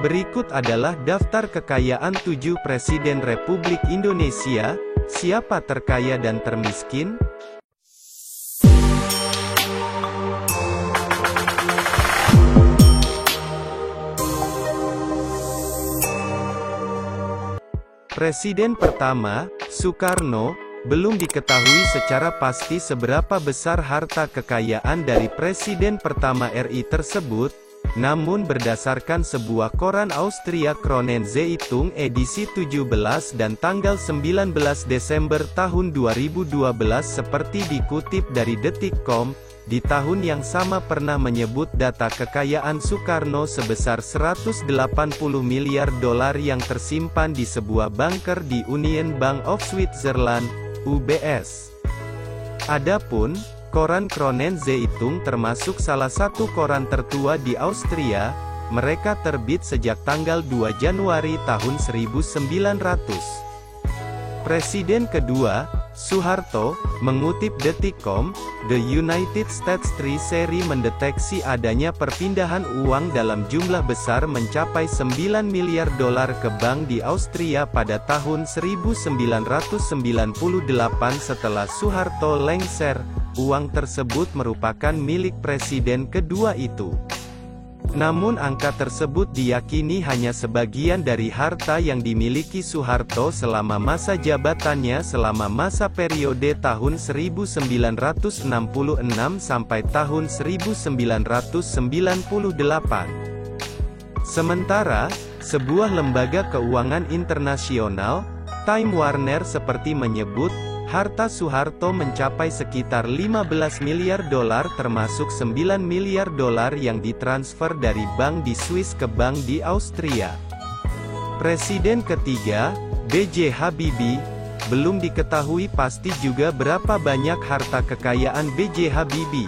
Berikut adalah daftar kekayaan 7 Presiden Republik Indonesia. Siapa terkaya dan termiskin? Presiden pertama, Soekarno. Belum diketahui secara pasti seberapa besar harta kekayaan dari Presiden pertama RI tersebut, namun berdasarkan sebuah koran Austria Kronen Zeitung edisi 17 dan tanggal 19 Desember tahun 2012 seperti dikutip dari Detik.com, di tahun yang sama pernah menyebut data kekayaan Soekarno sebesar 180 miliar dolar yang tersimpan di sebuah bunker di Union Bank of Switzerland, UBS. Adapun, koran Kronen Zeitung termasuk salah satu koran tertua di Austria, mereka terbit sejak tanggal 2 Januari tahun 1900. Presiden kedua, Soeharto, mengutip Detik.com, The United States Treasury mendeteksi adanya perpindahan uang dalam jumlah besar mencapai 9 miliar dolar ke bank di Austria pada tahun 1998 setelah Soeharto lengser. Uang tersebut merupakan milik presiden kedua itu. Namun angka tersebut diyakini hanya sebagian dari harta yang dimiliki Soeharto selama masa jabatannya selama masa periode tahun 1966 sampai tahun 1998. Sementara, sebuah lembaga keuangan internasional, Time Warner seperti menyebut, harta Soeharto mencapai sekitar 15 miliar dolar termasuk 9 miliar dolar yang ditransfer dari bank di Swiss ke bank di Austria. Presiden ketiga, B.J. Habibie, belum diketahui pasti juga berapa banyak harta kekayaan B.J. Habibie.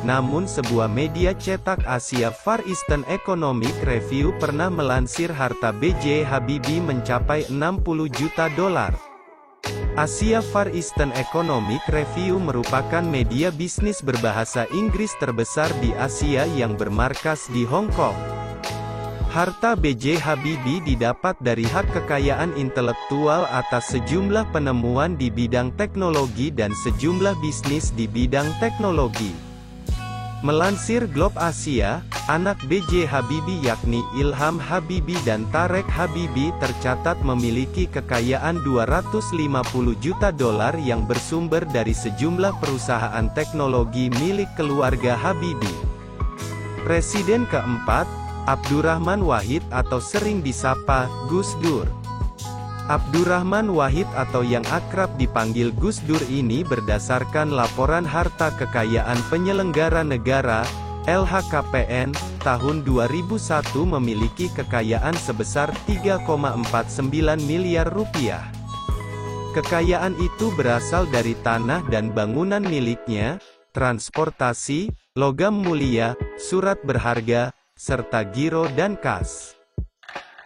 Namun sebuah media cetak Asia Far Eastern Economic Review pernah melansir harta B.J. Habibie mencapai 60 juta dolar. Asia Far Eastern Economic Review merupakan media bisnis berbahasa Inggris terbesar di Asia yang bermarkas di Hong Kong. Harta B.J. Habibie didapat dari hak kekayaan intelektual atas sejumlah penemuan di bidang teknologi dan sejumlah bisnis di bidang teknologi. Melansir Globe Asia, anak B.J. Habibie yakni Ilham Habibie dan Tarek Habibie tercatat memiliki kekayaan 250 juta dolar yang bersumber dari sejumlah perusahaan teknologi milik keluarga Habibie. Presiden keempat, Abdurrahman Wahid atau sering disapa Gus Dur. Abdurrahman Wahid atau yang akrab dipanggil Gus Dur ini berdasarkan laporan harta kekayaan penyelenggara negara, LHKPN, tahun 2001 memiliki kekayaan sebesar 3,49 miliar rupiah. Kekayaan itu berasal dari tanah dan bangunan miliknya, transportasi, logam mulia, surat berharga, serta giro dan kas.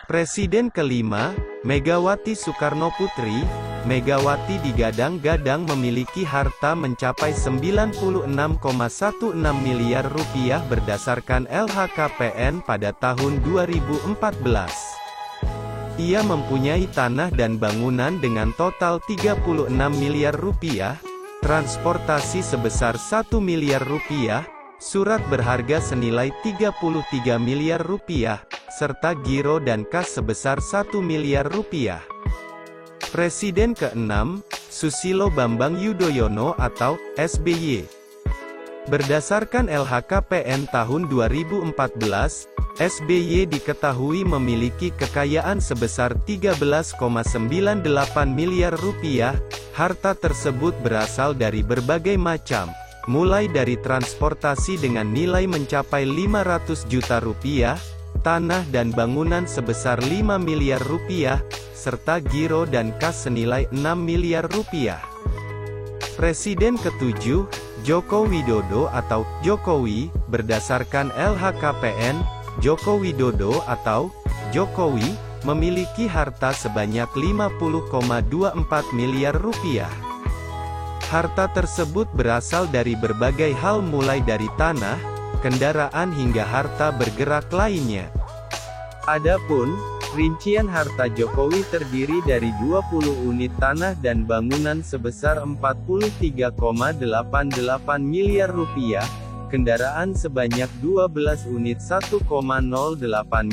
Presiden kelima, Megawati Soekarnoputri. Megawati digadang-gadang memiliki harta mencapai 96,16 miliar rupiah berdasarkan LHKPN pada tahun 2014. Ia mempunyai tanah dan bangunan dengan total 36 miliar rupiah, transportasi sebesar 1 miliar rupiah, surat berharga senilai 33 miliar rupiah, serta giro dan kas sebesar 1 miliar rupiah. Presiden keenam, Susilo Bambang Yudhoyono atau SBY. Berdasarkan LHKPN tahun 2014, SBY diketahui memiliki kekayaan sebesar 13,98 miliar rupiah. Harta tersebut berasal dari berbagai macam, mulai dari transportasi dengan nilai mencapai 500 juta rupiah, tanah dan bangunan sebesar 5 miliar rupiah, serta giro dan kas senilai 6 miliar rupiah. Presiden ketujuh, Joko Widodo atau Jokowi, berdasarkan LHKPN, Joko Widodo atau Jokowi, memiliki harta sebanyak 50,24 miliar rupiah. Harta tersebut berasal dari berbagai hal mulai dari tanah, kendaraan hingga harta bergerak lainnya. Adapun, rincian harta Jokowi terdiri dari 20 unit tanah dan bangunan sebesar 43,88 miliar rupiah, kendaraan sebanyak 12 unit 1,08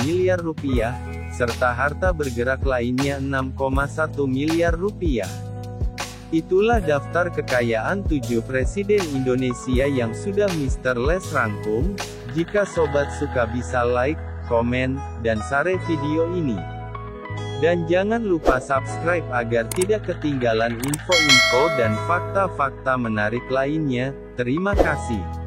miliar rupiah, serta harta bergerak lainnya 6,1 miliar rupiah. Itulah daftar kekayaan 7 Presiden Indonesia yang sudah Mr. Les rangkum. Jika sobat suka bisa like, komen, dan share video ini. Dan jangan lupa subscribe agar tidak ketinggalan info-info dan fakta-fakta menarik lainnya. Terima kasih.